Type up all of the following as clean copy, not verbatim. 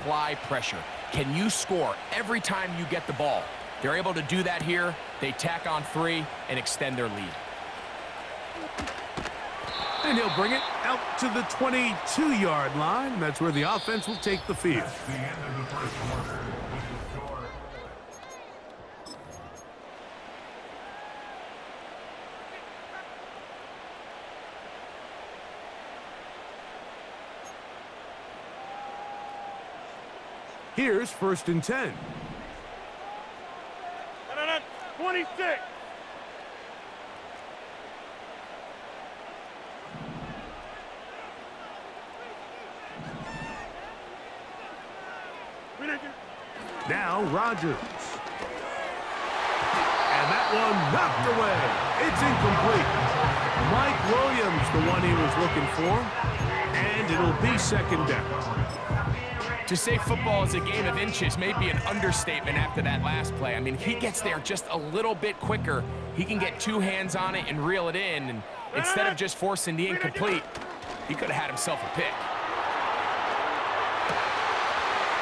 apply pressure. Can you score every time you get the ball? They're able to do that here. They tack on 3 and extend their lead. And he'll bring it out to the 22-yard line. That's where the offense will take the field. Here's 1st and 10. 26. Now Rodgers. And that one knocked away. It's incomplete. Mike Williams, the one he was looking for. And it'll be 2nd down. To say football is a game of inches may be an understatement after that last play. I mean, he gets there just a little bit quicker. He can get 2 hands on it and reel it in. And instead of just forcing the incomplete, he could have had himself a pick.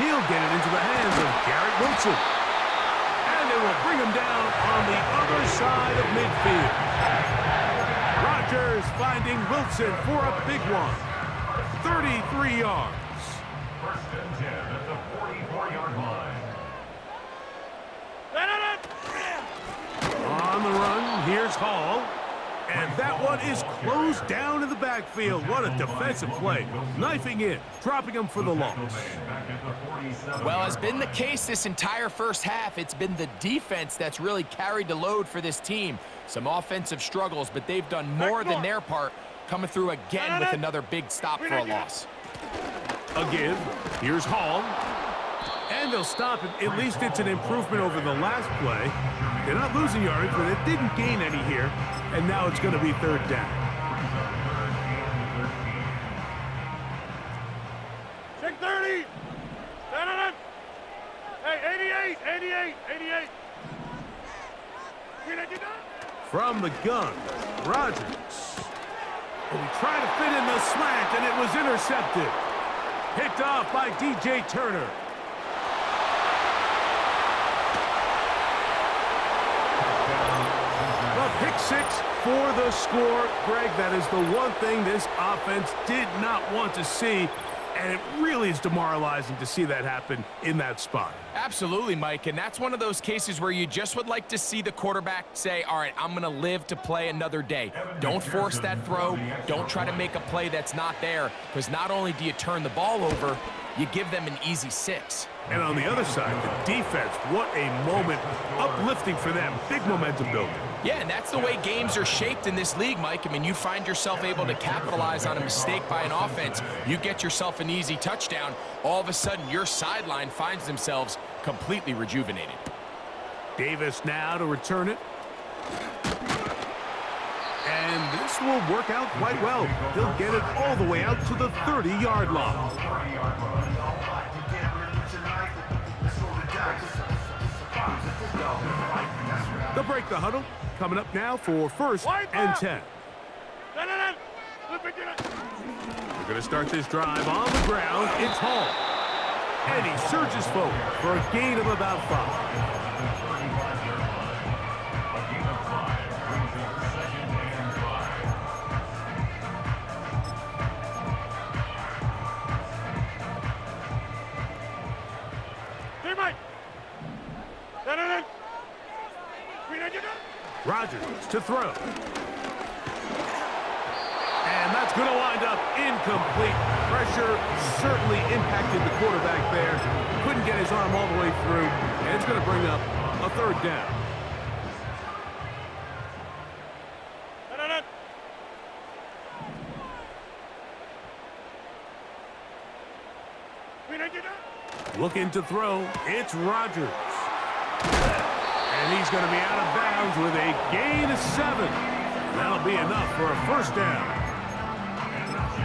He'll get it into the hands of Garrett Wilson. And they will bring him down on the other side of midfield. Rodgers finding Wilson for a big one. 33 yards. 1st and 10 at the 44-yard line. On the run, here's Hall. And that one is closed down in the backfield. What a defensive play. Knifing in, dropping him for the loss. Well, has been the case this entire first half. It's been the defense that's really carried the load for this team. Some offensive struggles, but they've done more than their part, coming through again with another big stop for a loss. A give. Here's Hall. And they'll stop it. At least it's an improvement over the last play. They're not losing yardage, but it didn't gain any here. And now it's going to be 3rd down. Check 30. Hey, 88. From the gun, Rodgers. And he tried to fit in the slant, and it was intercepted. Picked off by DJ Turner. Pick 6 for the score. Greg, that is the one thing this offense did not want to see, and it really is demoralizing to see that happen in that spot. Absolutely, Mike, and that's one of those cases where you just would like to see the quarterback say, all right, I'm going to live to play another day. Don't force that throw. Don't try to make a play that's not there, because not only do you turn the ball over, you give them an easy 6. And on the other side, the defense, what a moment. Uplifting for them. Big momentum building. Yeah, and that's the way games are shaped in this league, Mike. I mean, you find yourself able to capitalize on a mistake by an offense. You get yourself an easy touchdown. All of a sudden, your sideline finds themselves completely rejuvenated. Davis now to return it. And this will work out quite well. He'll get it all the way out to the 30-yard line. They'll break the huddle. Coming up now for 1st and 10. We're going to start this drive on the ground. It's Hall. And he surges forward for a gain of about 5. Rodgers to throw. And that's going to wind up incomplete. Pressure certainly impacted the quarterback there. Couldn't get his arm all the way through. And it's going to bring up a 3rd down. Looking to throw. It's Rodgers. And he's going to be out of bounds with a gain of 7. That'll be enough for a 1st down.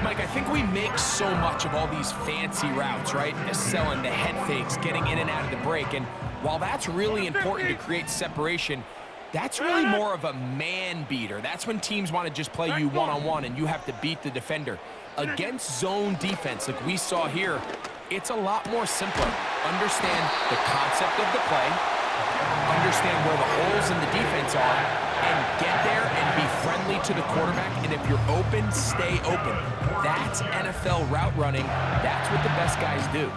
Mike, I think we make so much of all these fancy routes, right? The selling, the head fakes, getting in and out of the break. And while that's really important to create separation, that's really more of a man beater. That's when teams want to just play you one-on-one and you have to beat the defender. Against zone defense like we saw here, It's a lot more simpler. Understand the concept of the play, understand where the holes in the defense are, and get there and be friendly to the quarterback. And if you're open, stay open. That's NFL route running. That's what the best guys do.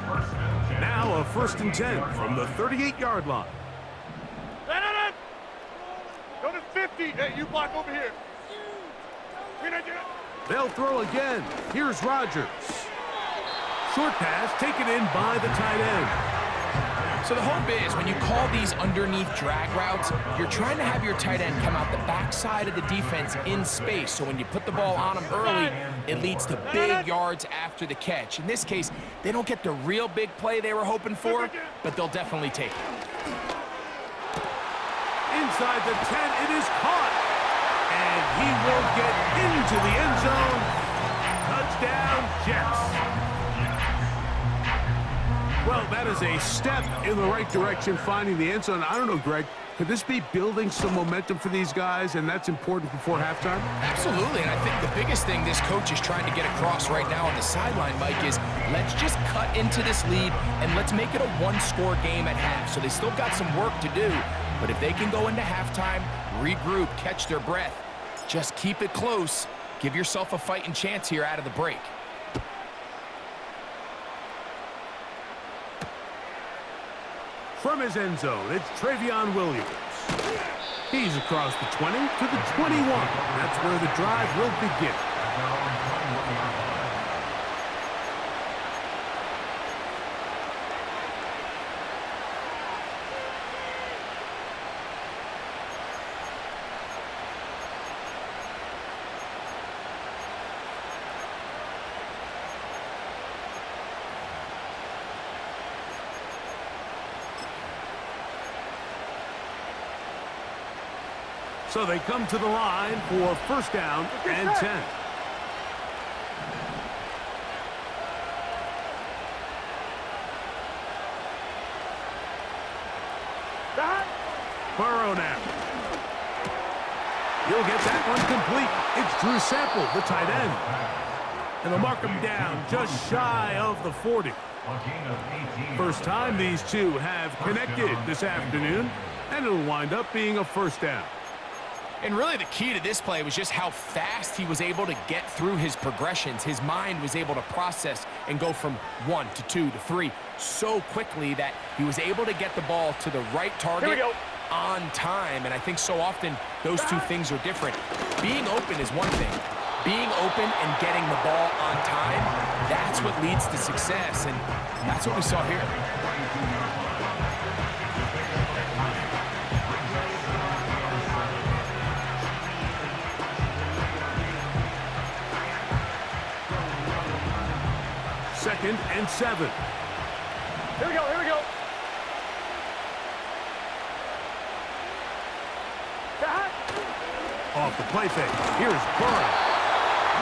Now a 1st and 10 from the 38-yard line. Go to 50. Hey, you block over here. They'll throw again. Here's Rodgers. Short pass taken in by the tight end. So the hope is when you call these underneath drag routes, you're trying to have your tight end come out the backside of the defense in space. So when you put the ball on them early, it leads to big yards after the catch. In this case, they don't get the real big play they were hoping for, but they'll definitely take it. Inside the 10, it is caught. And he will get into the end zone. Touchdown, Jets. Well, that is a step in the right direction, finding the end zone. I don't know, Greg, could this be building some momentum for these guys, and that's important before halftime? Absolutely, and I think the biggest thing this coach is trying to get across right now on the sideline, Mike, is let's just cut into this lead, and let's make it a one-score game at half. So they still got some work to do, but if they can go into halftime, regroup, catch their breath, just keep it close, give yourself a fighting chance here out of the break. From his end zone, it's Travion Williams. He's across the 20 to the 21. That's where the drive will begin. So they come to the line for 1st down and 10. Burrow now. You'll get that one complete. It's Drew Sample, the tight end. And they'll mark him down just shy of the 40. First time these two have connected this afternoon, and it'll wind up being a 1st down. And really the key to this play was just how fast he was able to get through his progressions. His mind was able to process and go from 1 to 2 to 3 so quickly that he was able to get the ball to the right target on time. And I think so often those two things are different. Being open is one thing. Being open and getting the ball on time, that's what leads to success. And that's what we saw here. Second and 7. Here we go, here we go. Off the play fake. Here's Burrow.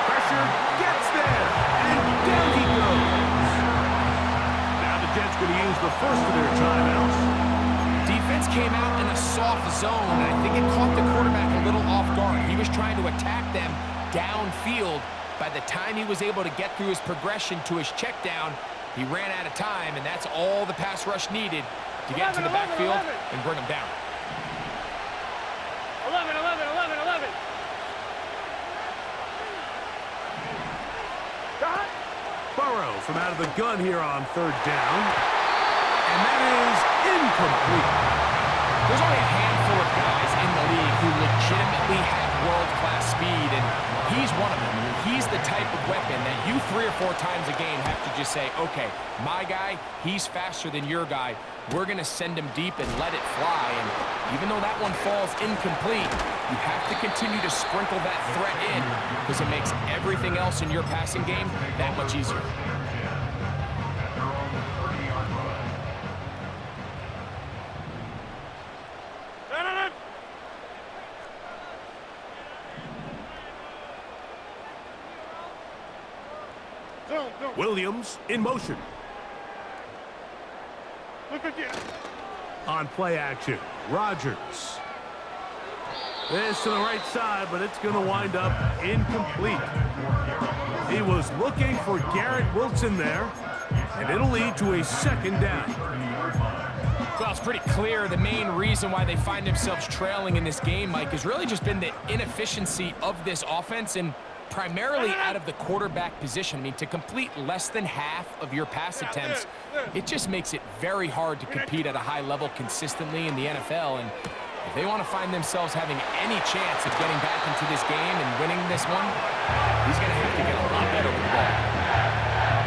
Pressure gets there, and down he goes. Now the Jets going to use the first of their timeouts. Defense came out in a soft zone, and I think it caught the quarterback a little off guard. He was trying to attack them downfield. By the time he was able to get through his progression to his check down, he ran out of time, and that's all the pass rush needed to get to the backfield and bring him down. 11. Burrow from out of the gun here on 3rd down. And that is incomplete. There's only a handful of guys in the league who legitimately have world-class speed, and he's one of them. I mean, he's the type of weapon that you 3 or 4 times a game have to just say, okay, my guy, he's faster than your guy. We're going to send him deep and let it fly. And even though that one falls incomplete, you have to continue to sprinkle that threat in because it makes everything else in your passing game that much easier. Williams in motion. Look at you. On play action, Rodgers. This to the right side, but it's going to wind up incomplete. He was looking for Garrett Wilson there. and it'll lead to a second down. Well, it's pretty clear the main reason why they find themselves trailing in this game, Mike, has really just been the inefficiency of this offense and primarily out of the quarterback position. I mean, to complete less than half of your pass attempts, it just makes it very hard to compete at a high level consistently in the NFL. And if they want to find themselves having any chance of getting back into this game and winning this one, he's going to have to get a lot better with the ball.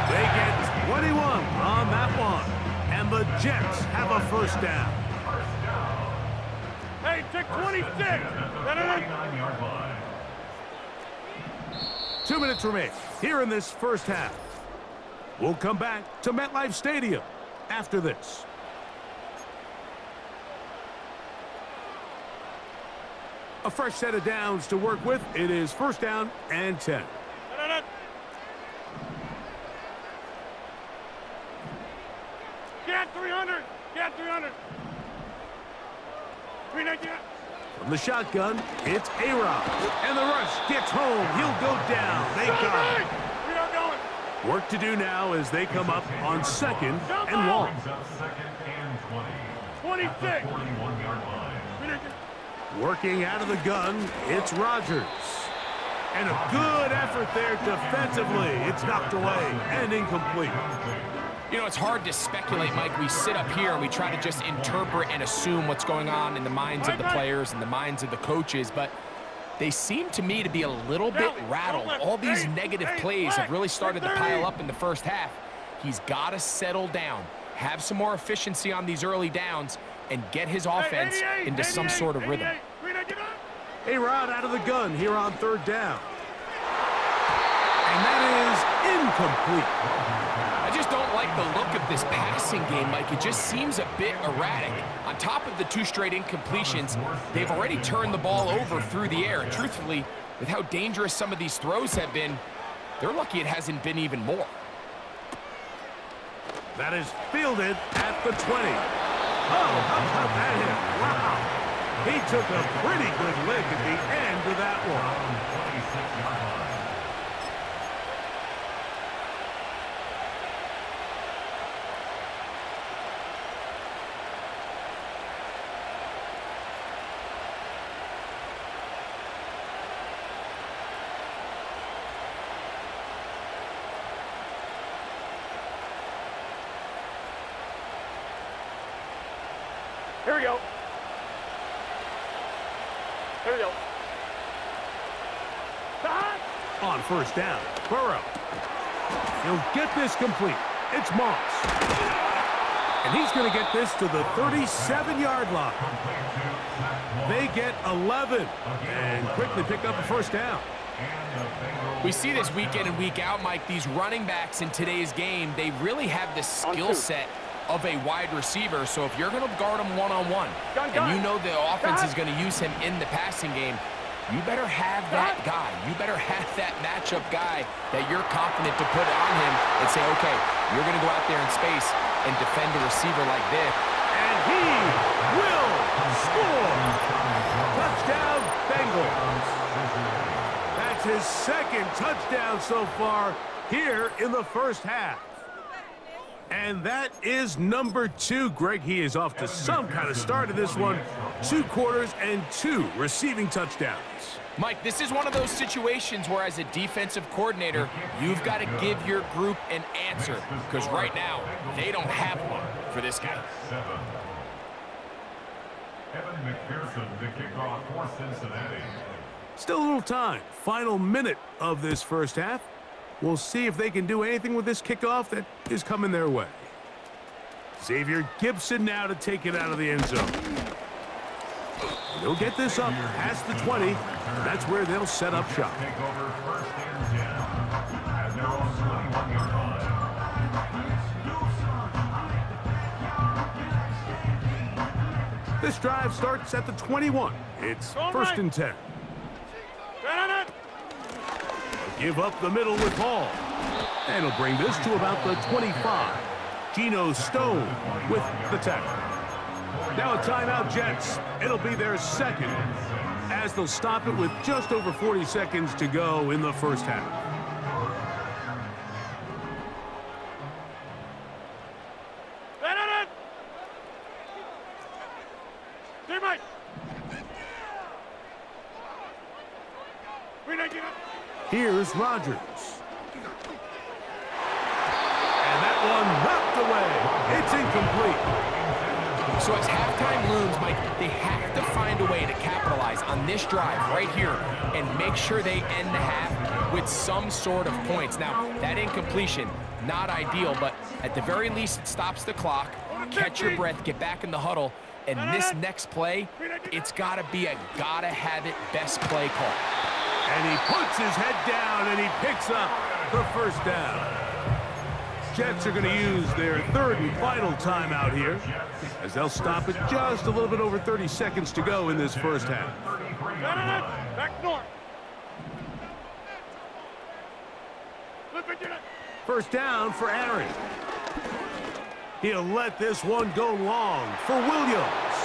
They get 21 on that one, and the Jets have a first down. Hey, take 26. 49-yard line. 2 minutes remain here in this first half. We'll come back to MetLife Stadium after this. A fresh set of downs to work with. It is first down and 10. Get 300. Get 300. 390. From the shotgun, it's A-Rod. And the rush gets home. He'll go down. They got him. We're not going. Work to do now as they come up on second and long. Brings up second and 20. 26. 41-yard line. 390. Working out of the gun, it's Rodgers. And a good effort there defensively. It's knocked away and incomplete. You know, it's hard to speculate, Mike. We sit up here and we try to just interpret and assume what's going on in the minds of the players and the minds of the coaches, but they seem to me to be a little bit rattled. All these negative plays have really started to pile up in the first half. He's got to settle down, have some more efficiency on these early downs, and get his offense into some sort of rhythm. A-Rod out of the gun here on third down. And that is incomplete. I just don't like the look of this passing game, Mike. It just seems a bit erratic. On top of the 2 straight incompletions, they've already turned the ball over through the air. And truthfully, with how dangerous some of these throws have been, they're lucky it hasn't been even more. That is fielded at the 20. Oh, how about that hit? Wow. He took a pretty good lick at the end of that one. 26-yard line. Here we go. Here we go. On first down, Burrow. He'll get this complete. It's Moss. And he's going to get this to the 37-yard line. They get 11 and quickly pick up a first down. We see this week in and week out, Mike. These running backs in today's game, they really have the skill set of a wide receiver. So if you're going to guard him one-on-one, and you know the offense is going to use him in the passing game, you better have that guy. You better have that matchup guy that you're confident to put on him and say, okay, you're going to go out there in space and defend a receiver like this. And he will score. Touchdown, Bengals. That's his second touchdown so far here in the first half. And that is number 2. Greg, he is off to some kind of start in this one. 2 quarters and 2 receiving touchdowns. Mike, this is one of those situations where as a defensive coordinator, you've got to give your group an answer, because right now, they don't have one for this guy. Evan McPherson, the kickoff for Cincinnati. Still a little time. Final minute of this first half. We'll see if they can do anything with this kickoff that is coming their way. Xavier Gibson now to take it out of the end zone. They'll get this up past the 20. That's where they'll set up shop. Take over first and 10 at their own 21-yard line. This drive starts at the 21. It's first and 10. Give up the middle with Hall. And he'll bring this to about the 25. Geno Stone with the tackle. Now a timeout, Jets. It'll be their second, as they'll stop it with just over 40 seconds to go in the first half. There, Mike. Here's Rodgers. And that one knocked away. It's incomplete. So as halftime looms, Mike, they have to find a way to capitalize on this drive right here and make sure they end the half with some sort of points. Now, that incompletion, not ideal, but at the very least, it stops the clock. Catch your breath, get back in the huddle, and this next play, it's got to be a gotta-have-it best play call. And he puts his head down, and he picks up the first down. Jets are going to use their third and final timeout here, as they'll stop it just a little bit over 30 seconds to go in this first half. Back north. First down for Aaron. He'll let this one go long for Williams.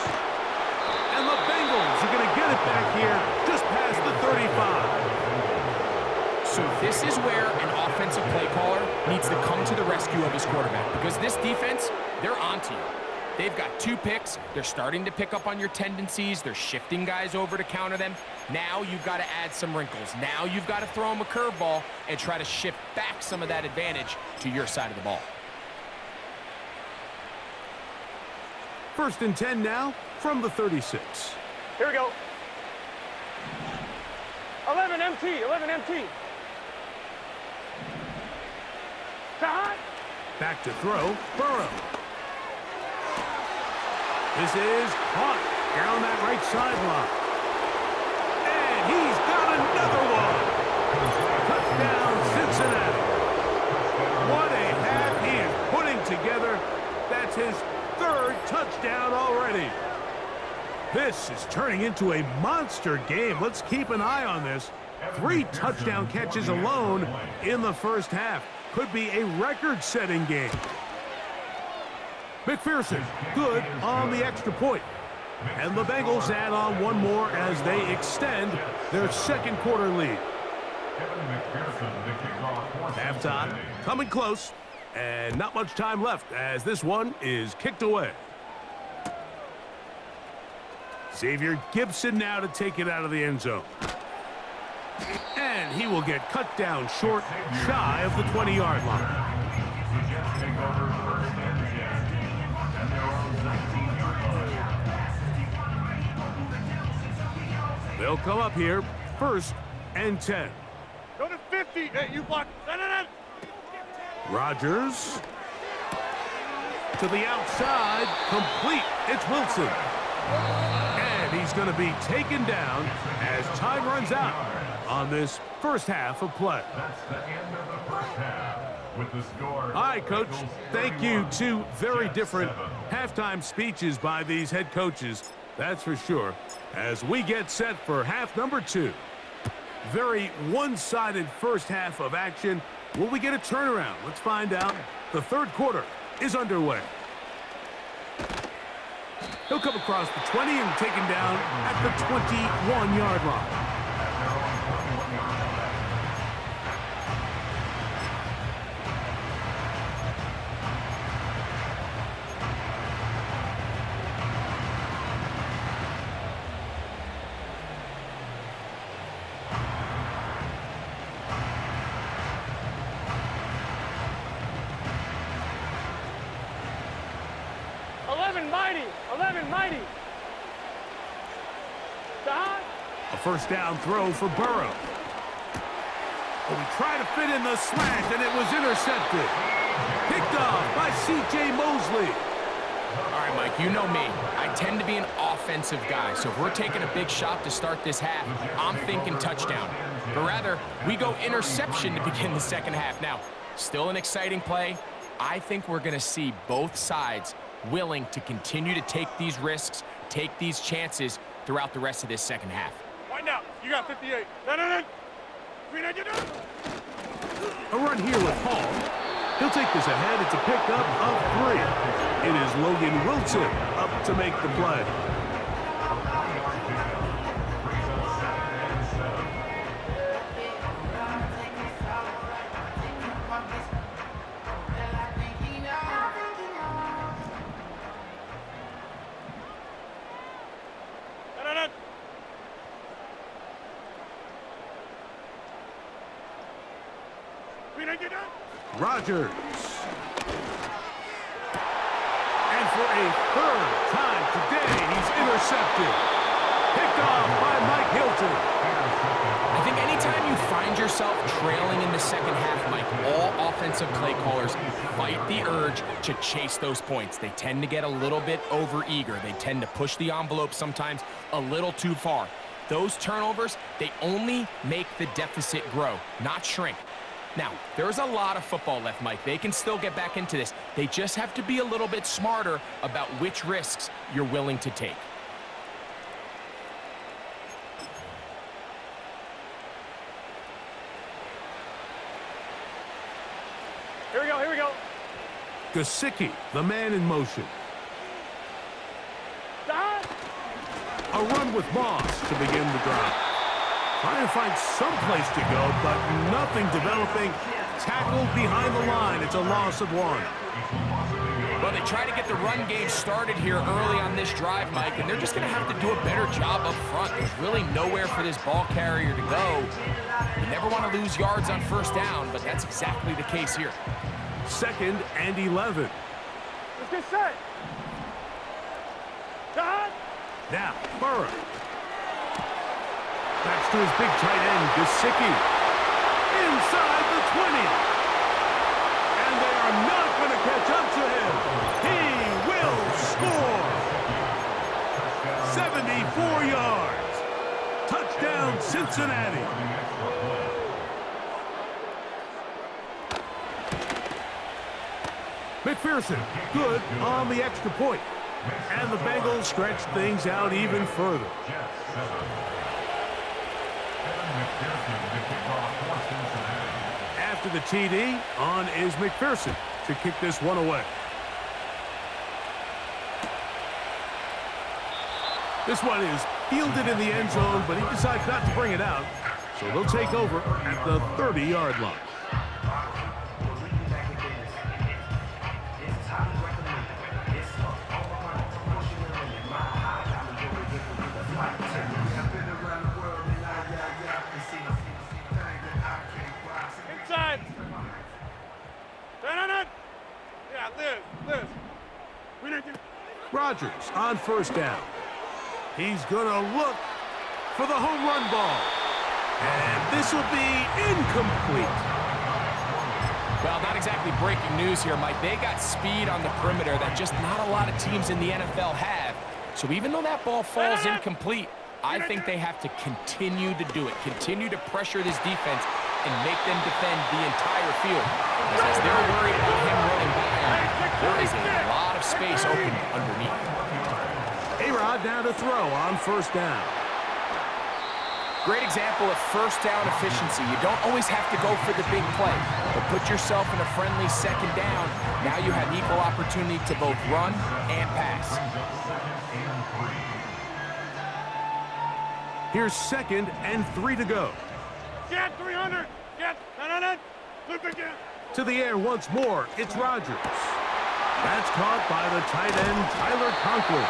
And the Bengals are going to get it back here just past the 35. So this is where an offensive play caller needs to come to the rescue of his quarterback, because this defense, they're onto you. They've got 2 picks. They're starting to pick up on your tendencies. They're shifting guys over to counter them. Now you've got to add some wrinkles. Now you've got to throw them a curveball and try to shift back some of that advantage to your side of the ball. First and 10 now from the 36. Here we go. 11 MT, 11 MT. Back to throw, Burrow. This is caught here on that right sideline. And he's got another one. Touchdown, Cincinnati. What a half he is putting together. That's his 3rd touchdown already. This is turning into a monster game. Let's keep an eye on this. 3 touchdown catches alone in the first half. Could be a record-setting game. McPherson, good on the extra point. And the Bengals add on one more as they extend their second quarter lead. Halftime, coming close, and not much time left as this one is kicked away. Xavier Gibson now to take it out of the end zone. And he will get cut down short, shy of the 20-yard line. They'll come up here, 1st and 10. Go to 50. Hey, you block. Rodgers. To the outside, complete. It's Wilson. And he's going to be taken down as time runs out on this first half of play. That's the end of the first half. With the score. All right, Coach. Thank you. 2 very different halftime speeches by these head coaches. That's for sure. As we get set for half number 2. Very one-sided first half of action. Will we get a turnaround? Let's find out. The 3rd quarter is underway. He'll come across the 20 and taken down at the 21-yard line. A first down throw for Burrow. Oh, he tried to fit in the slant, and it was intercepted. Picked off by C.J. Mosley. All right, Mike, you know me. I tend to be an offensive guy, so if we're taking a big shot to start this half, I'm thinking touchdown. But rather, we go interception to begin the second half. Now, still an exciting play. I think we're going to see both sides willing to continue to take these risks, take these chances throughout the rest of this second half. Wind out. You got 58. A run here with Hall. He'll take this ahead. It's a pickup of 3. It is Logan Wilson up to make the play. Rodgers. And for a third time today, he's intercepted. Picked off by Mike Hilton. I think anytime you find yourself trailing in the second half, Mike, all offensive play callers fight the urge to chase those points. They tend to get a little bit over-eager. They tend to push the envelope sometimes a little too far. Those turnovers, they only make the deficit grow, not shrink. Now, there's a lot of football left, Mike. They can still get back into this. They just have to be a little bit smarter about which risks you're willing to take. Here we go, here we go. Gesicki, the man in motion. Stop. A run with Moss to begin the drive. Trying to find some place to go, but nothing developing. Tackled behind the line. It's a loss of 1. Well, they try to get the run game started here early on this drive, Mike, and they're just going to have to do a better job up front. There's really nowhere for this ball carrier to go. You never want to lose yards on first down, but that's exactly the case here. 2nd and 11. Let's get set. Stop. Now, Burrow. Backs to his big tight end, Gesicki. Inside the 20. And they are not going to catch up to him. He will score. 74 yards. Touchdown, Cincinnati. McPherson, good on the extra point. And the Bengals stretch things out even further. After the TD, on is McPherson to kick this one away. This one is fielded in the end zone, but he decides not to bring it out. So they'll take over at the 30-yard line. Inside. Yeah, Liz. We need to. Rodgers on first down. He's going to look for the home run ball. And this will be incomplete. Well, not exactly breaking news here, Mike. They got speed on the perimeter that just not a lot of teams in the NFL have. So even though that ball falls incomplete, I think they have to continue to do it. Continue to pressure this defense and make them defend the entire field. Because as they're worried about him running by them, there is a lot of space open underneath. A-Rod now to throw on first down. Great example of first down efficiency. You don't always have to go for the big play, but put yourself in a friendly second down. Now you have equal opportunity to both run and pass. Here's 2nd and 3 to go. Get 300. Get. Look again. To the air once more, it's Rodgers. That's caught by the tight end, Tyler Conklin.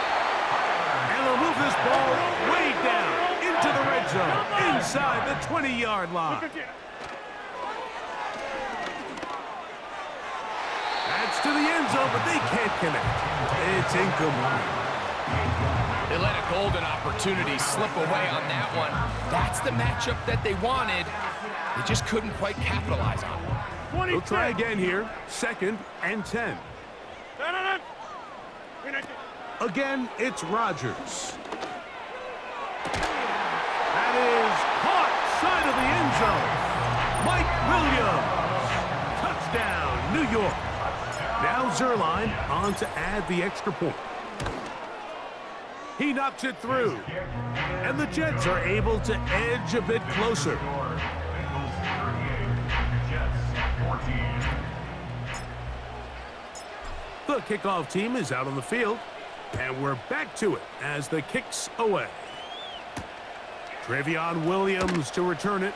And they'll move this ball way down into the red zone, inside the 20-yard line. Look again. That's to the end zone, but they can't connect. It's incomplete. They let a golden opportunity slip away on that one. That's the matchup that they wanted. They just couldn't quite capitalize on it. They'll try again here. 2nd and 10. Again, it's Rodgers. That is caught side of the end zone. Mike Williams. Touchdown, New York. Now Zerline on to add the extra point. He knocks it through. And the Jets are able to edge a bit closer. The kickoff team is out on the field. And we're back to it as the kick's away. Trevion Williams to return it.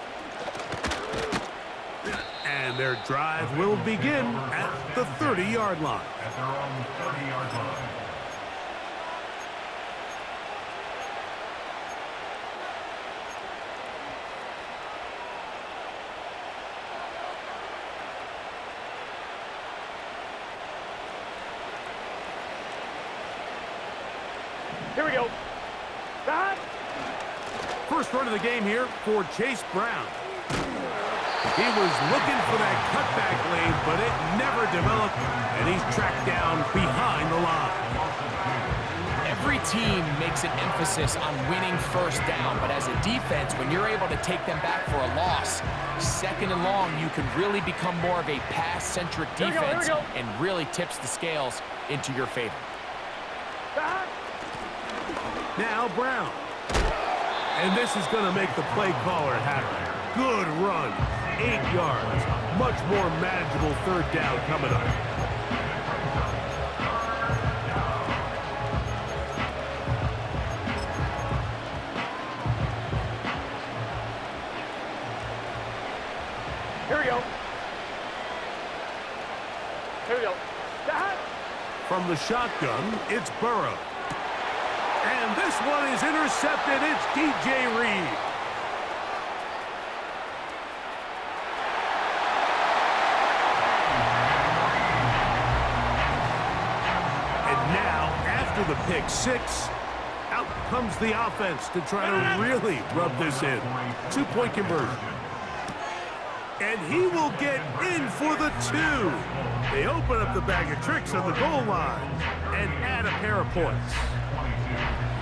And their drive will begin at the 30-yard line. At their own 30-yard line. Here we go. Stop. First run of the game here for Chase Brown. He was looking for that cutback lane, but it never developed, and he's tracked down behind the line. Every team makes an emphasis on winning first down, but as a defense, when you're able to take them back for a loss, second and long, you can really become more of a pass-centric defense and really tips the scales into your favor. Stop. Now Brown. And this is going to make the play caller happy. Good run. 8 yards. Much more manageable third down coming up. Here we go. Here we go. Stop. From the shotgun, it's Burrow. And this one is intercepted. It's DJ Reed. And now, after the pick six, out comes the offense to try to really rub this in. 2-point conversion. And he will get in for the 2. They open up the bag of tricks on the goal line and add a pair of points.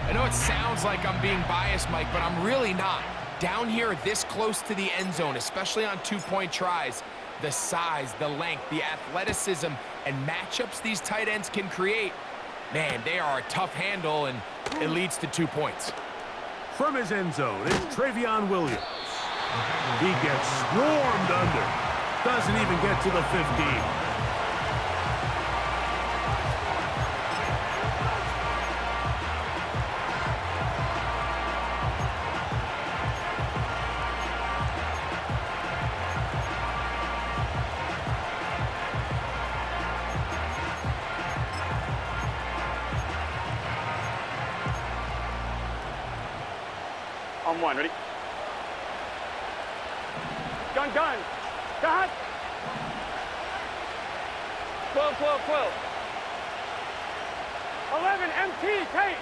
I know it sounds like I'm being biased, Mike, but I'm really not. Down here this close to the end zone, especially on 2-point tries, the size, the length, the athleticism, and matchups these tight ends can create, man, they are a tough handle, and it leads to 2 points. From his end zone, it's Travion Williams. He gets swarmed under. Doesn't even get to the 15. On one, ready? Gun. Got. 12. 11, MT, Tate.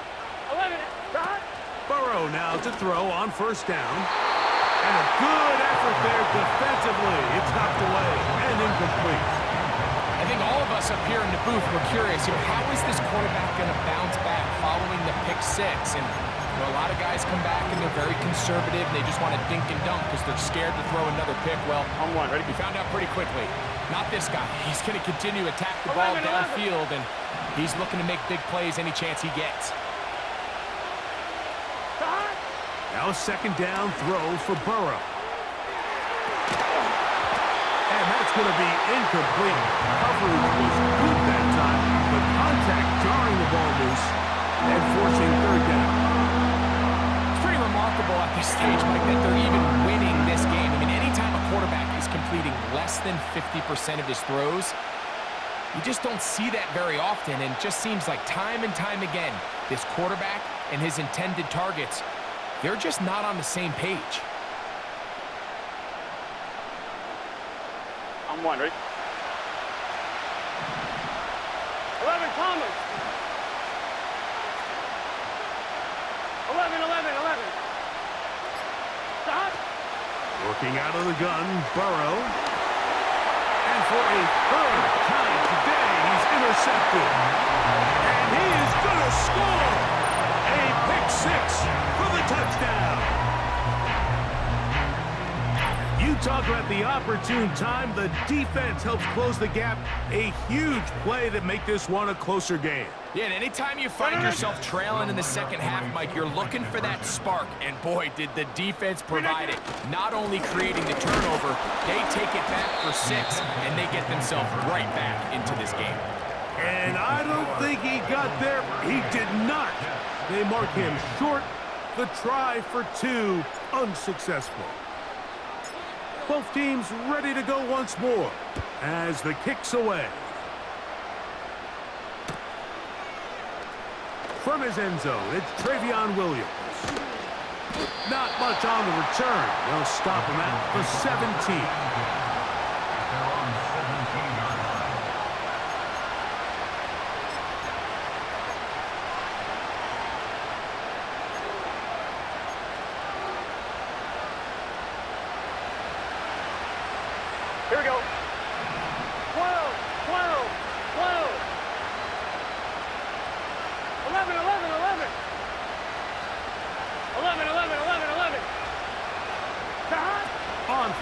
11, got. Burrow now to throw on first down. And a good effort there defensively. It's knocked away and incomplete. I think all of us up here in the booth were curious, how is this quarterback going to bounce back following the pick six? And a lot of guys come back and they're very conservative and they just want to dink and dunk because they're scared to throw another pick. Well, On one, ready? we found out pretty quickly. Not this guy. He's going to continue to attack the ball 11. downfield, and he's looking to make big plays any chance he gets. Got. Now a second down throw for Burrow. And that's going to be incomplete. Coverage was good that time. The contact jarring the ball loose and forcing third down. It's pretty remarkable at this stage, Mike, that they're even winning this game. I mean, anytime a quarterback is completing less than 50% of his throws, you just don't see that very often, and it just seems like time and time again, this quarterback and his intended targets, they're just not on the same page. On one, ready? 11, Thomas. 11. Stop. Working out of the gun, Burrow. And for a third time today, he's intercepted. And he is going to score. A pick six for the touchdown. You talk about the opportune time. The defense helps close the gap. A huge play that make this one a closer game. Yeah, and anytime you find yourself trailing in the second half, Mike, you're looking for that spark. And boy, did the defense provide it. Not only creating the turnover, they take it back for 6, and they get themselves right back into this game. And I don't think he got there. He did not. They mark him short. The try for 2, unsuccessful. Both teams ready to go once more as the kick's away. From his end zone, it's Travion Williams. Not much on the return. They'll stop him at the 17.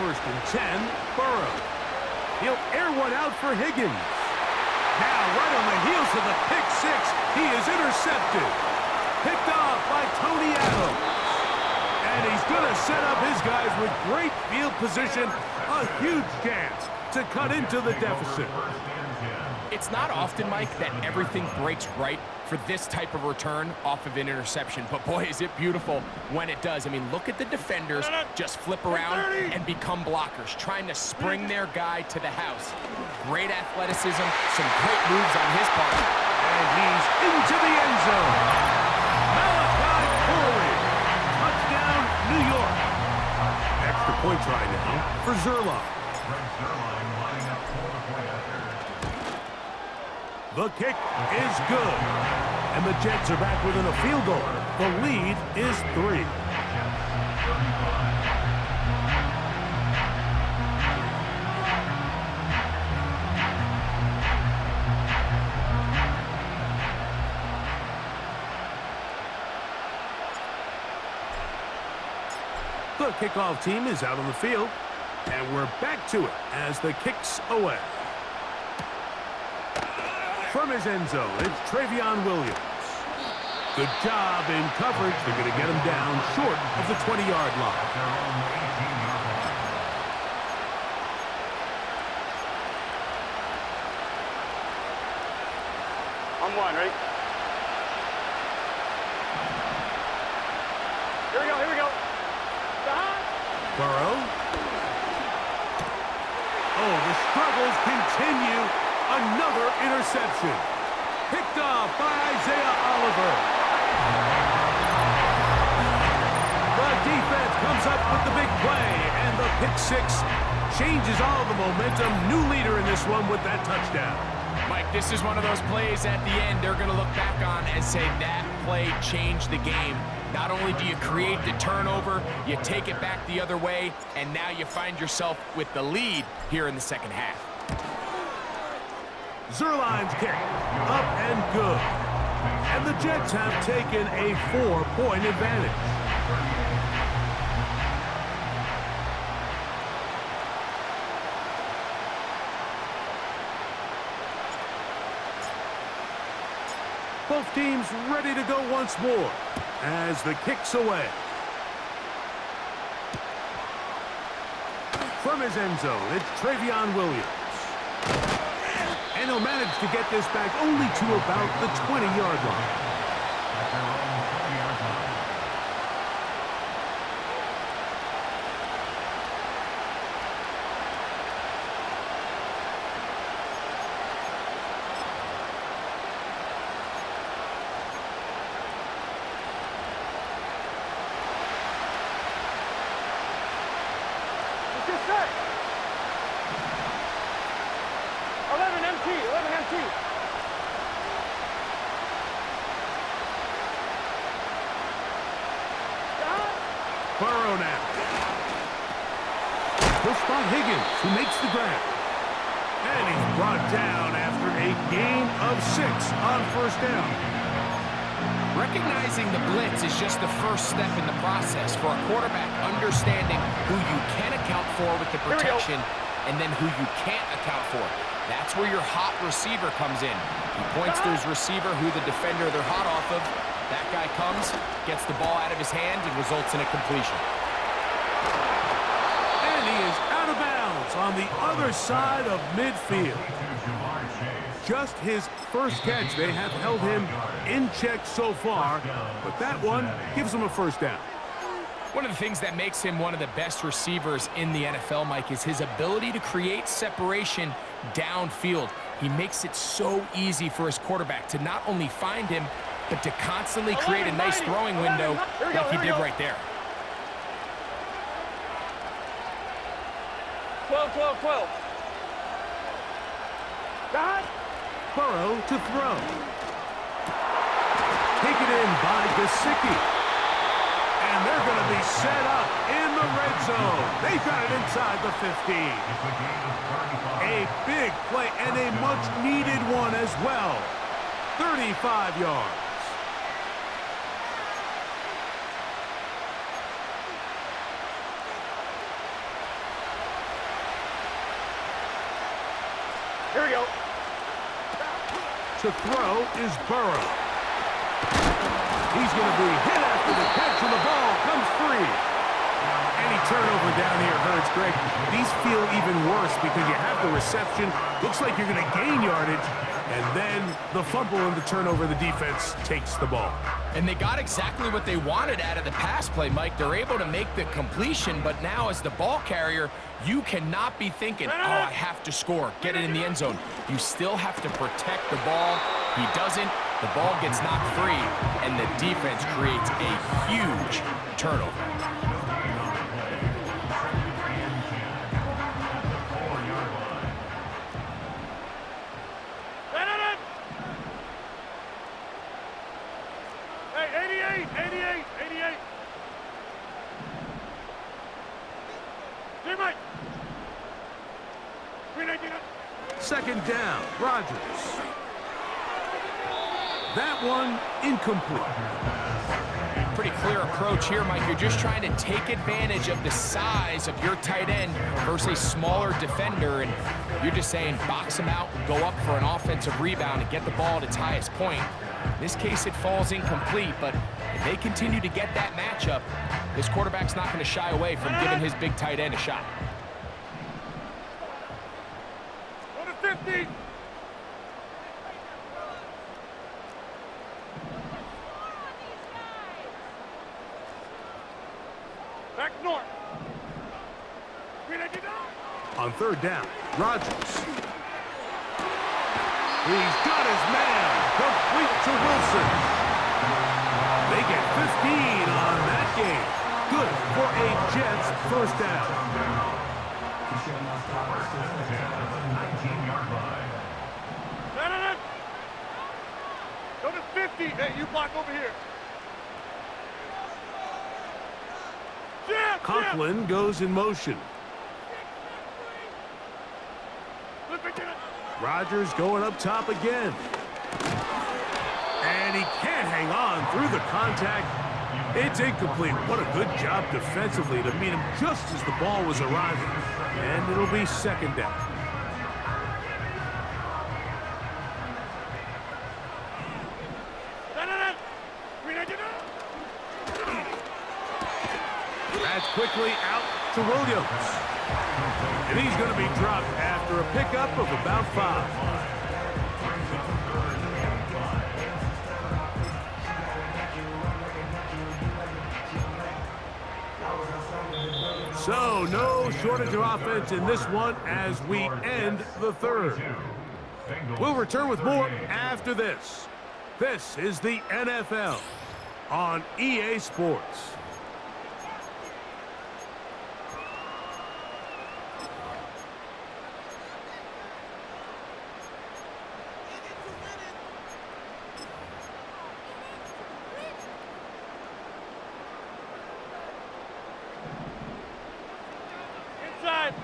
first and 10, Burrow. He'll air one out for Higgins. Now, right on the heels of the pick six, he is intercepted. Picked off by Tony Adams. And he's going to set up his guys with great field position. A huge chance to cut into the deficit. It's not often, Mike, that everything breaks right for this type of return off of an interception. But boy, is it beautiful when it does. I mean, look at the defenders just flip around and become blockers, trying to spring their guy to the house. Great athleticism, some great moves on his part. And he's into the end zone. Malachi Corey. Touchdown, New York. Extra point try now for Zerline. The kick is good. And the Jets are back within a field goal. The lead is 3. The kickoff team is out on the field. And we're back to it as the kick's away. From his end zone, it's Travion Williams. Good job in coverage. They're going to get him down short of the 20-yard line. On one, ready? Here we go, here we go. Burrow. Oh, the struggles continue. Another interception. Picked off by Isaiah Oliver. The defense comes up with the big play, and the pick six changes all the momentum. New leader in this one with that touchdown. Mike, this is one of those plays at the end they're going to look back on and say that play changed the game. Not only do you create the turnover, you take it back the other way, and now you find yourself with the lead here in the second half. Zerline's kick, up and good. And the Jets have taken a 4-point advantage. Both teams ready to go once more as the kick's away. From his end zone, it's Travion Williams. And he'll manage to get this back only to about the 20-yard line. Just set. 11 MT, 11 MT. Burrow now. He'll spot Higgins, who makes the grab. And he's brought down after a gain of 6 on first down. Recognizing the blitz is just the first step in the process for a quarterback understanding who you can account for with the protection and then who you can't account for. That's where your hot receiver comes in. He points to his receiver who the defender they're hot off of. That guy comes, gets the ball out of his hand, and results in a completion. And he is out of bounds on the other side of midfield. Just his first catch. They have held him in check so far, but that one gives him a first down. One of the things that makes him one of the best receivers in the NFL, Mike, is his ability to create separation downfield. He makes it so easy for his quarterback to not only find him, but to constantly create a nice throwing window like he did right there. 12, 12, 12. God. Burrow to throw. Taken in by Gesicki. And they're going to be set up in the red zone. They got it inside the 15. A big play and a much-needed one as well. 35 yards. Here we go. To throw is Burrow. He's going to be hit after the catch, and the ball comes free. Any turnover down here hurts, Greg. These feel even worse because you have the reception. Looks like you're going to gain yardage, and then the fumble and the turnover, the defense takes the ball. And they got exactly what they wanted out of the pass play, Mike. They're able to make the completion, but now as the ball carrier, you cannot be thinking, oh, I have to score, get it in the end zone. You still have to protect the ball. He doesn't. The ball gets knocked free, and the defense creates a huge turnover. Hey, 88. Mike. Second down, Rodgers. That one incomplete. Pretty clear approach here, Mike. You're just trying to take advantage of the size of your tight end versus a smaller defender, and you're just saying box him out, go up for an offensive rebound, and get the ball at its highest point. In this case, it falls incomplete, but if they continue to get that matchup, this quarterback's not going to shy away from giving his big tight end a shot. Go to 50. Back north. On third down, Rodgers. He's got his man. Complete to Wilson. They get 15 on that game. Good for a Jets first down. Go to 50. Hey, you block over here. Conklin goes in motion. Rodgers going up top again. And he can't hang on through the contact. It's incomplete. What a good job defensively to meet him just as the ball was arriving. And it'll be second down. That's quickly out to Williams. And he's going to be dropped after a pickup of about 5. So, no shortage of offense in this one as we end the third. We'll return with more after this. This is the NFL on EA Sports. Inside.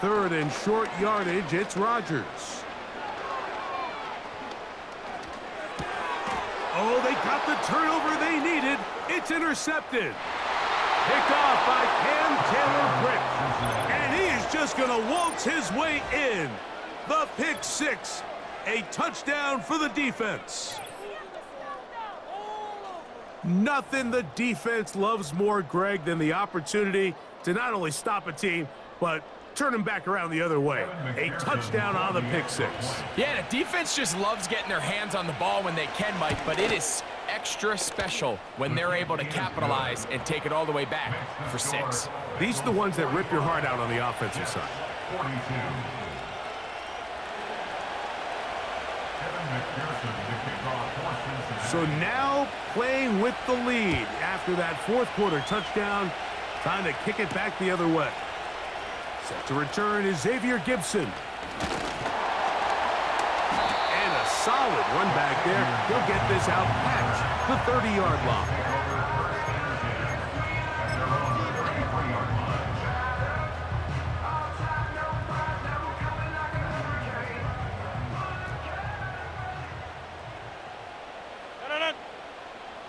Third and short yardage, it's Rodgers. Oh, they got the turnover they needed. It's intercepted. Picked off by Cam Taylor-Britt. And he is just going to waltz his way in. The pick six. A touchdown for the defense. Nothing the defense loves more, Greg, than the opportunity to not only stop a team, but turn them back around the other way. A touchdown on the pick six. Yeah, the defense just loves getting their hands on the ball when they can, Mike, but it is extra special when they're able to capitalize and take it all the way back for 6. These are the ones that rip your heart out on the offensive side. 42. So now playing with the lead after that fourth quarter touchdown, trying to kick it back the other way. Set to return is Xavier Gibson. And a solid run back there. He'll get this out past the 30-yard line.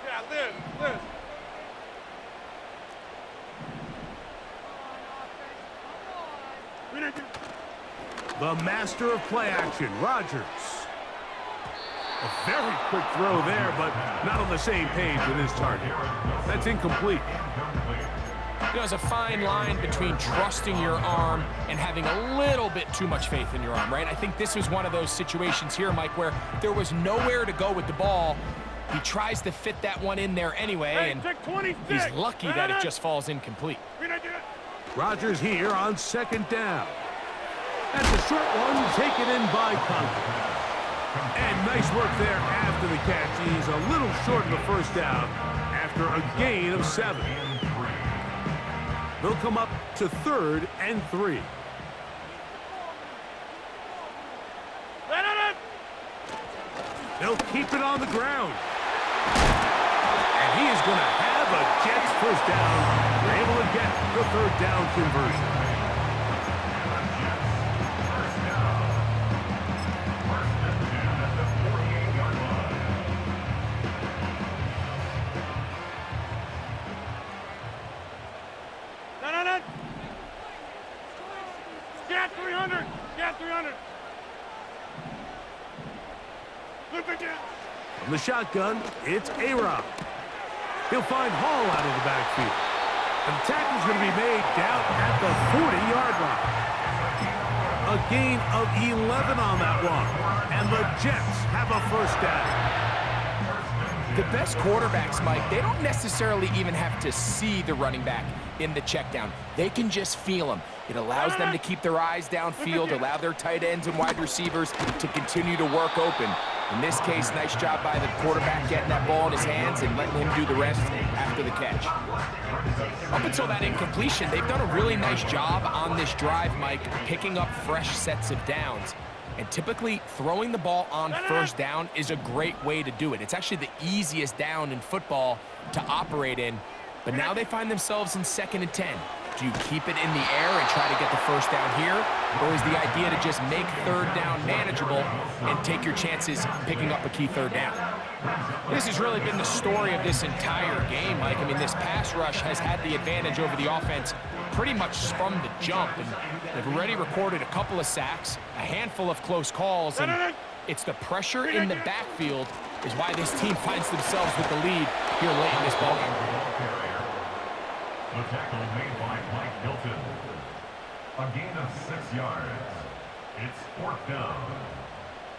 Yeah, Liz. The master of play action, Rodgers. A very quick throw there, but not on the same page with his target. That's incomplete. You know, there's a fine line between trusting your arm and having a little bit too much faith in your arm, right? I think this was one of those situations here, Mike, where there was nowhere to go with the ball. He tries to fit that one in there anyway, and he's lucky that it just falls incomplete. Rodgers here on second down. That's a short one taken in by Conklin. And nice work there after the catch. He's a little short in the first down after a gain of 7. They'll come up to 3rd and 3. They'll keep it on the ground. And he is going to have a Jets first down. They're able to get the 3rd down conversion. Scat 300! Scat 300! Look again! From the shotgun, it's A-Rob. He'll find Hall out of the backfield. And the tackle's going to be made down at the 40-yard line. A gain of 11 on that one. And the Jets have a first down. The best quarterbacks, Mike, they don't necessarily even have to see the running back in the check down. They can just feel him. It allows them to keep their eyes downfield, allow their tight ends and wide receivers to continue to work open. In this case, nice job by the quarterback getting that ball in his hands and letting him do the rest after the catch. Up until that incompletion, they've done a really nice job on this drive, Mike, picking up fresh sets of downs. And typically, throwing the ball on first down is a great way to do it. It's actually the easiest down in football to operate in. But now they find themselves in 2nd and 10. Do you keep it in the air and try to get the first down here? Or is the idea to just make 3rd down manageable and take your chances picking up a key 3rd down? This has really been the story of this entire game, Mike. I mean, this pass rush has had the advantage over the offense pretty much from the jump. And they've already recorded a couple of sacks, a handful of close calls, and it's the pressure in the backfield is why this team finds themselves with the lead here late in this ballgame. The tackle made by Mike Hilton. A gain of 6 yards. It's 4th down.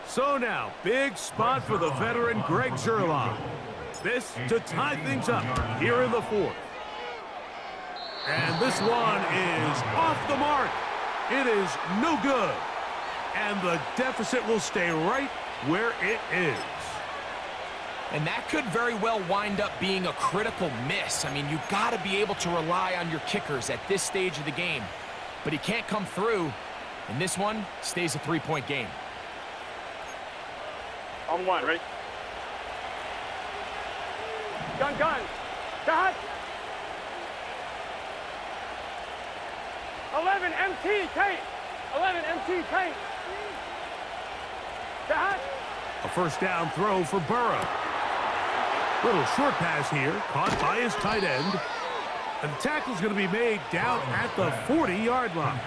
So now, big spot for the veteran Greg Zerline. This to tie things up here in the 4th. And this one is off the mark. It is no good. And the deficit will stay right where it is. And that could very well wind up being a critical miss. I mean, you've got to be able to rely on your kickers at this stage of the game. But he can't come through, and this one stays a 3-point game. On 1, ready? Gun! Cut! 11 MT tape! 11 MT tape! Cut! A first down throw for Burrow. Little short pass here, caught by his tight end. And the tackle's going to be made down at the 40-yard line.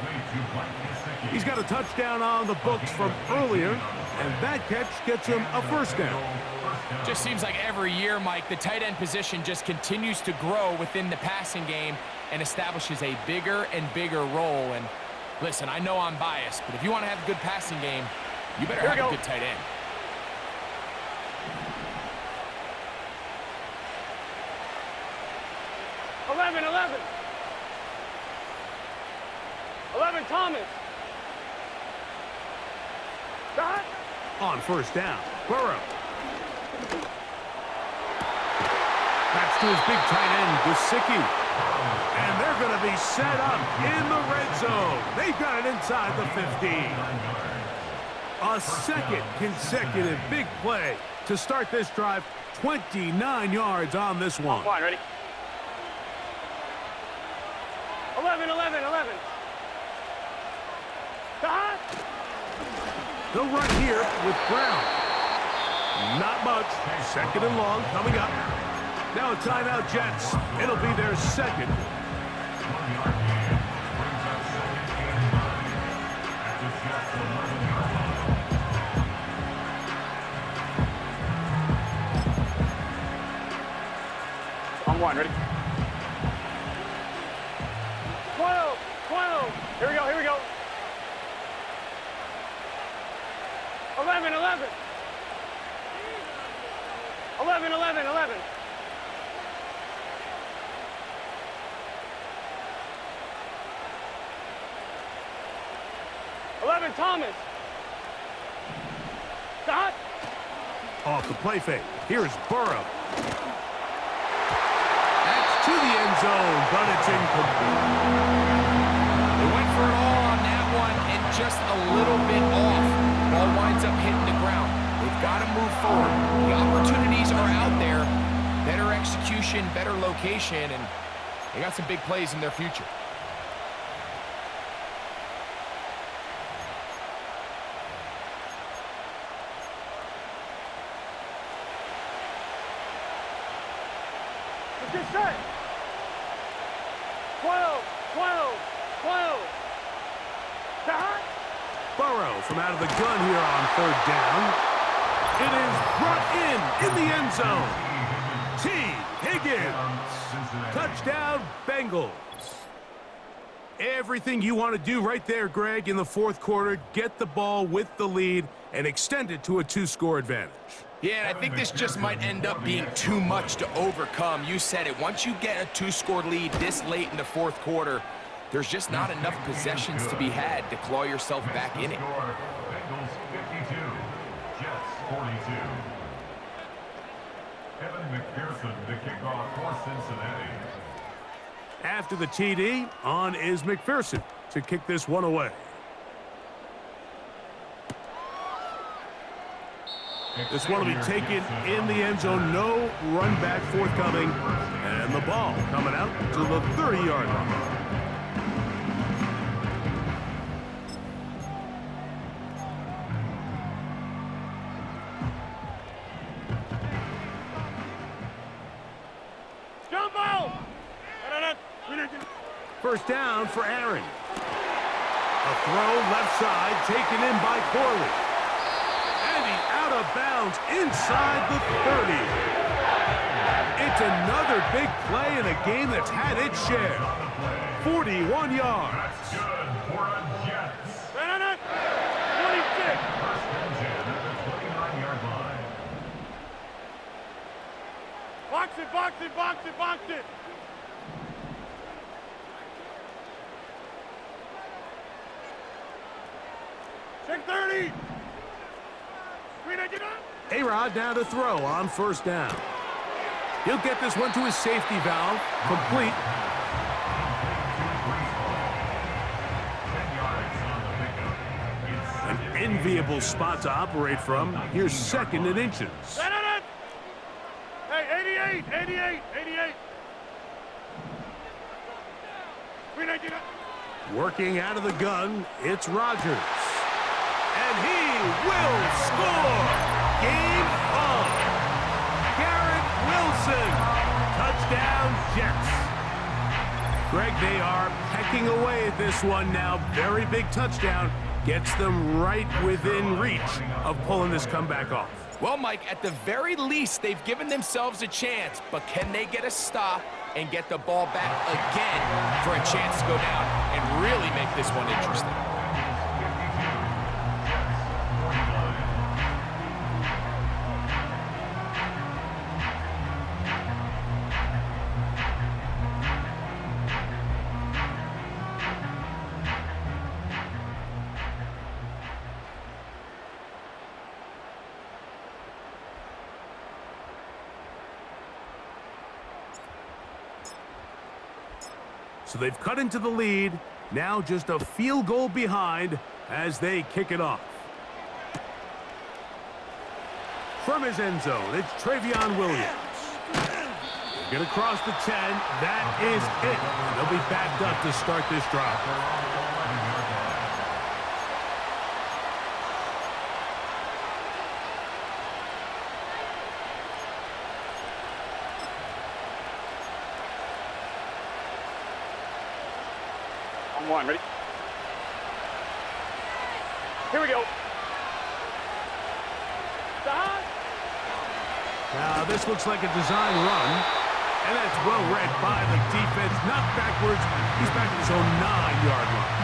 He's got a touchdown on the books from earlier, and that catch gets him a first down. Just seems like every year, Mike, the tight end position just continues to grow within the passing game and establishes a bigger and bigger role. And listen, I know I'm biased, but if you want to have a good passing game, you better have a good tight end. Eleven Thomas. Cut. On first down, Burrow. That's to his big tight end, Gesicki. And they're going to be set up in the red zone. They've got it inside the 15. A second consecutive big play to start this drive. 29 yards on this one. Fine, ready? 11. Cut. They'll run here with Brown. Not much. 2nd and long coming up. Now a timeout, Jets. It'll be their second. one, ready? 12, 12. Here we go, here we go. 11, 11. 11, 11, 11. Thomas. Dot. Off the play fake. Here's Burrow. That's to the end zone, but it's incomplete. They went for it all on that one and just a little bit off. Ball winds up hitting the ground. They've got to move forward. The opportunities are out there. Better execution, better location, and they got some big plays in their future. Get set. 12, 12, 12. Dot. Burrow from out of the gun here on third down. It is brought in the end zone. T. Higgins. Touchdown, Bengals. Everything you want to do right there, Greg, in the fourth quarter. Get the ball with the lead and extend it to a two-score advantage. Yeah, and I think this just might end up being too much to overcome. You said it. Once you get a two-score lead this late in the fourth quarter, there's just not enough possessions to be had to claw yourself back in it. Bengals 52, Jets 42. Evan McPherson, the kickoff for Cincinnati. After the TD, on is McPherson to kick this one away. This one will be taken in the end zone. No run back forthcoming. And the ball coming out to the 30-yard line. First down for Aaron. A throw left side taken in by Corley. And he's out of bounds inside the 30. It's another big play in a game that's had its share. 41 yards. That's good for a Jets. 26. First and 10 at the 29-yard line. Box it, box it, box it, box it. Check 30. A-Rod now to throw on first down. He'll get this one to his safety valve. Complete. 10 yards on the pickup. An enviable spot to operate from. Here's second and inches. Hey, 88, 88, 88. 399. Working out of the gun, it's Rodgers. And he will score! Game on! Garrett Wilson! Touchdown, Jets. Greg, they are pecking away at this one now. Very big touchdown. Gets them right within reach of pulling this comeback off. Well, Mike, at the very least, they've given themselves a chance, but can they get a stop and get the ball back again for a chance to go down and really make this one interesting? So they've cut into the lead. Now just a field goal behind as they kick it off. From his end zone, it's Travion Williams. Get across the 10. That is it. They'll be backed up to start this drive. One, ready? Here we go. Now, this looks like a design run. And that's well read by the defense. Not backwards. He's back at his own 9-yard line.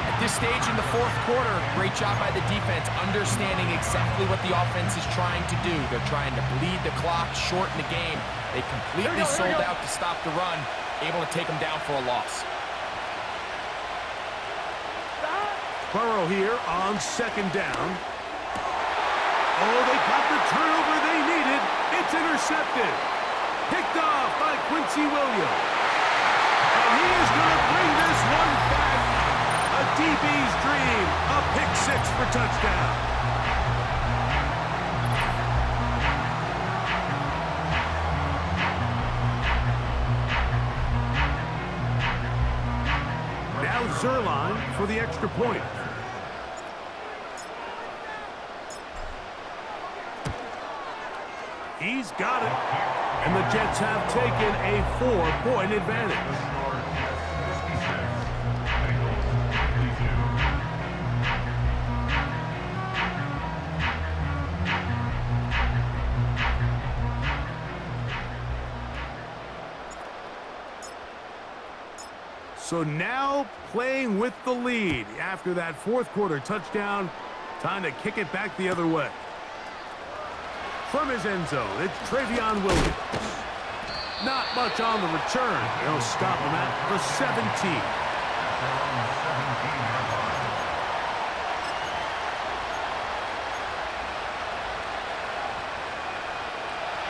At this stage in the fourth quarter, great job by the defense, understanding exactly what the offense is trying to do. They're trying to bleed the clock, shorten the game. They completely sold out to stop the run, able to take them down for a loss. Burrow here on second down. Oh, they got the turnover they needed. It's intercepted. Picked off by Quincy Williams. And he is going to bring this one back. A DB's dream. A pick six for touchdown. Now Zerline for the extra point. He's got it. And the Jets have taken a 4-point advantage. So now playing with the lead after that fourth quarter touchdown. Time to kick it back the other way. From his end zone, it's Travion Williams. Not much on the return. They'll stop him at the 17.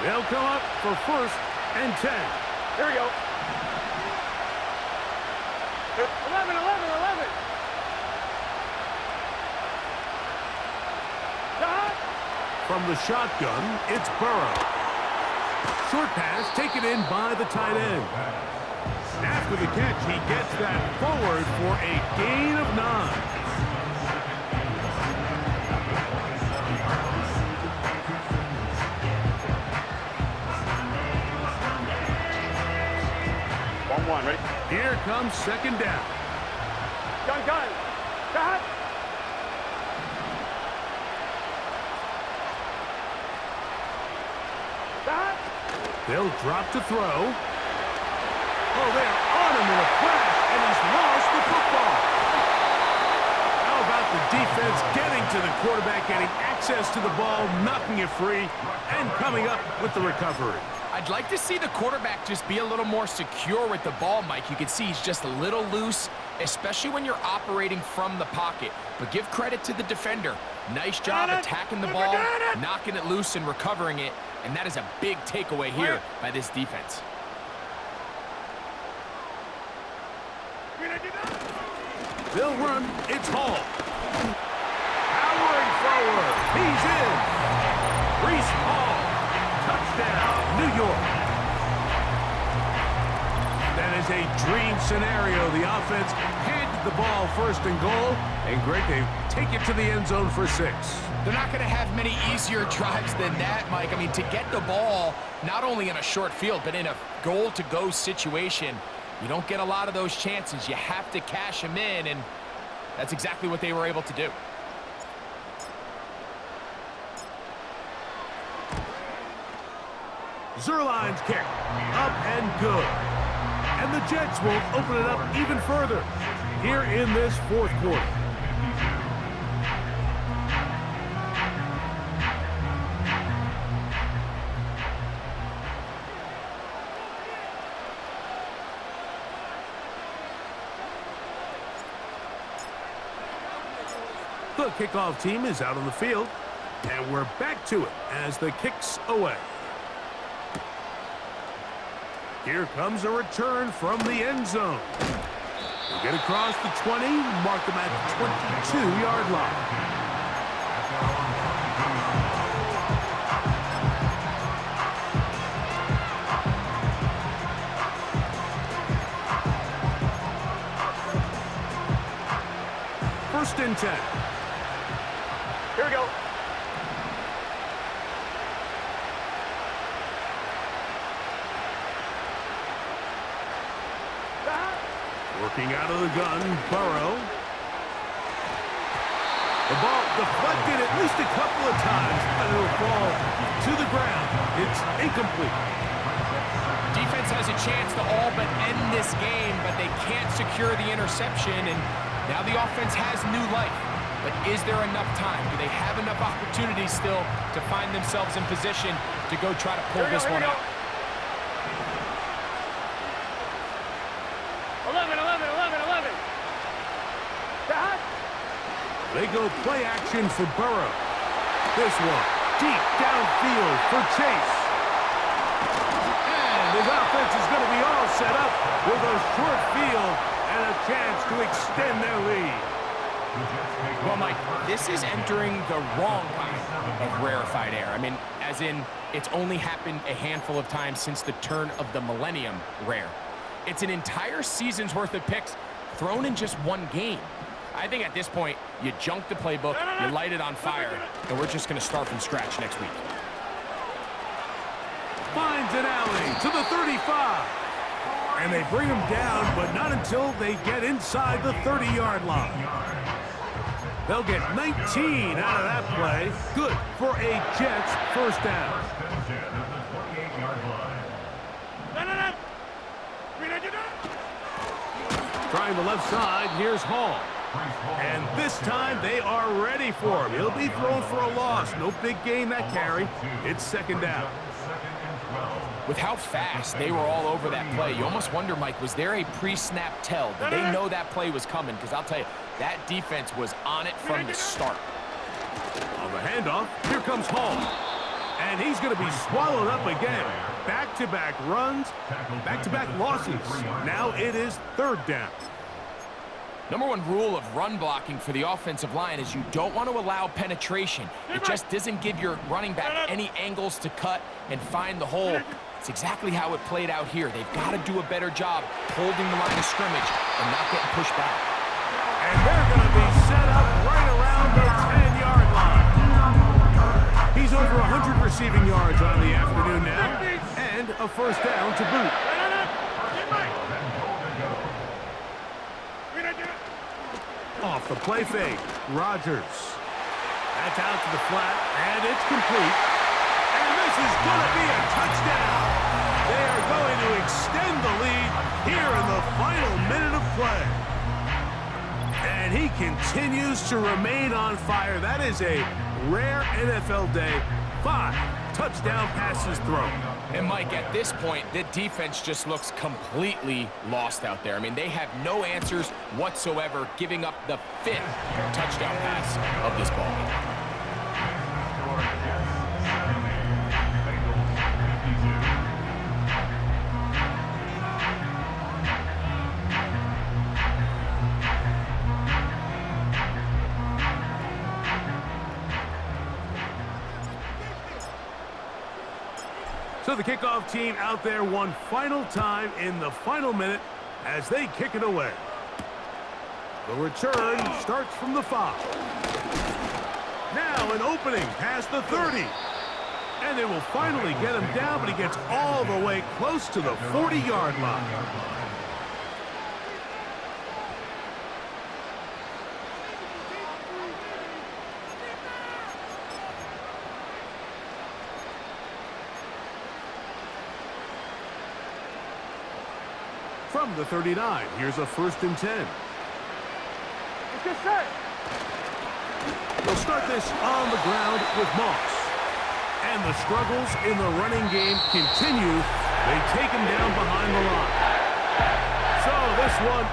They'll come up for 1st and 10. Here we go. 11, 11, 11. From the shotgun, it's Burrow. Short pass taken in by the tight end. After the catch, he gets that forward for a gain of 9. One, ready? Here comes second down. Gun. Got. They'll drop to throw. Oh, they're on him in a flash, and he's lost the football. How about the defense getting to the quarterback, getting access to the ball, knocking it free, and coming up with the recovery? I'd like to see the quarterback just be a little more secure with the ball, Mike. You can see he's just a little loose, especially when you're operating from the pocket. But give credit to the defender. Nice job attacking the ball, knocking it loose and recovering it. And that is a big takeaway here by this defense. They'll run. It's Hall. Powering forward. He's in. Breece Hall. Touchdown, New York. That is a dream scenario. The offense handed the ball 1st and goal. And great, they take it to the end zone for 6. They're not going to have many easier drives than that, Mike. I mean, to get the ball, not only in a short field, but in a goal-to-go situation, you don't get a lot of those chances. You have to cash them in, and that's exactly what they were able to do. Zerline's kick. Up and good. And the Jets will open it up even further here in this fourth quarter. The kickoff team is out on the field, and we're back to it as the kick's away. Here comes a return from the end zone. We'll get across the 20, mark them at the 22-yard line. First and 10. Here we go. Working out of the gun, Burrow. The ball deflected at least a couple of times, but it'll fall to the ground. It's incomplete. offense has a chance to all but end this game, but they can't secure the interception, and now the offense has new life. But is there enough time? Do they have enough opportunities still to find themselves in position to go try to pull this one out? 11, 11, 11, 11. Dad? They go play action for Burrow. This one, deep downfield for Chase. And his offense is going to be all set up with a short field and a chance to extend their lead. Well, Mike, this is entering the wrong kind of rarefied air. I mean, as in, it's only happened a handful of times since the turn of the millennium rare. It's an entire season's worth of picks thrown in just one game. I think at this point, you junk the playbook, you light it on fire, and we're just going to start from scratch next week. Finds an alley to the 35. And they bring him down, but not until they get inside the 30-yard line. They'll get 19 out of that play. Good for a Jets first down. Trying the left side, here's Hall. And this time they are ready for him. He'll be thrown for a loss. No big gain that carry. It's second down. With how fast they were all over that play, you almost wonder, Mike, was there a pre-snap tell? Did they know that play was coming? Because I'll tell you, that defense was on it from the start. On the handoff, here comes Hall. And he's going to be swallowed up again. Back-to-back runs, back-to-back losses. Now it is third down. Number one rule of run blocking for the offensive line is you don't want to allow penetration. It just doesn't give your running back any angles to cut and find the hole. It's exactly how it played out here. They've got to do a better job holding the line of scrimmage and not getting pushed back. And they're going to be set up right around the 10-yard line. He's over 100 receiving yards on the afternoon now, and a first down to boot. Off the play fake, Rodgers. That's out to the flat, and it's complete. And this is going to be a touchdown. They are going to extend the lead here in the final minute of play. And he continues to remain on fire. That is a rare NFL day. 5 touchdown passes thrown. And Mike, at this point, the defense just looks completely lost out there. I mean, they have no answers whatsoever, giving up the 5th touchdown pass of this ball game. So the kickoff team out there one final time in the final minute as they kick it away. The return starts from the 5. Now an opening past the 30. And they will finally get him down, but he gets all the way close to the 40-yard line. From the 39, here's a 1st and 10. Let's get set. They'll start this on the ground with Moss. And the struggles in the running game continue. They take him down behind the line. So this one